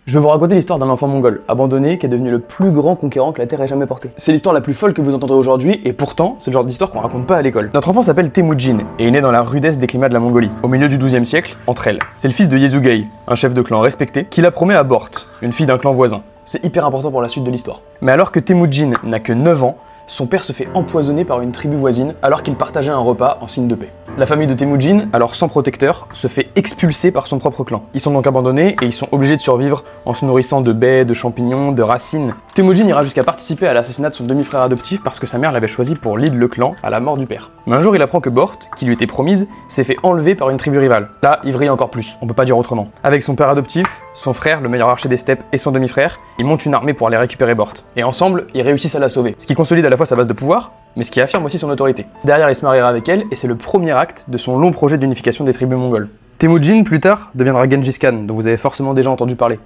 Je vais vous raconter l'histoire d'un enfant mongol, abandonné, qui est devenu le plus grand conquérant que la Terre ait jamais porté. C'est l'histoire la plus folle que vous entendrez aujourd'hui, et pourtant, c'est le genre d'histoire qu'on raconte pas à l'école. Notre enfant s'appelle Temujin, et est né dans la rudesse des climats de la Mongolie, au milieu du XIIe siècle, entre elles. C'est le fils de Yezugei, un chef de clan respecté, qui la promet à Bort, une fille d'un clan voisin. C'est hyper important pour la suite de l'histoire. Mais alors que Temujin n'a que 9 ans, son père se fait empoisonner par une tribu voisine alors qu'il partageait un repas en signe de paix. La famille de Temujin, alors sans protecteur, se fait expulser par son propre clan. Ils sont donc abandonnés et ils sont obligés de survivre en se nourrissant de baies, de champignons, de racines. Temujin ira jusqu'à participer à l'assassinat de son demi-frère adoptif parce que sa mère l'avait choisi pour lead le clan à la mort du père. Mais un jour il apprend que Bort, qui lui était promise, s'est fait enlever par une tribu rivale. Là, il vrille encore plus, on peut pas dire autrement. Avec son père adoptif, son frère, le meilleur archer des steppes, et son demi-frère, ils montent une armée pour aller récupérer Bort. Et ensemble, ils réussissent à la sauver. Ce qui consolide à la fois sa base de pouvoir, mais ce qui affirme aussi son autorité. Derrière, il se mariera avec elle, et c'est le premier acte de son long projet d'unification des tribus mongoles. Temujin, plus tard, deviendra Gengis Khan, dont vous avez forcément déjà entendu parler.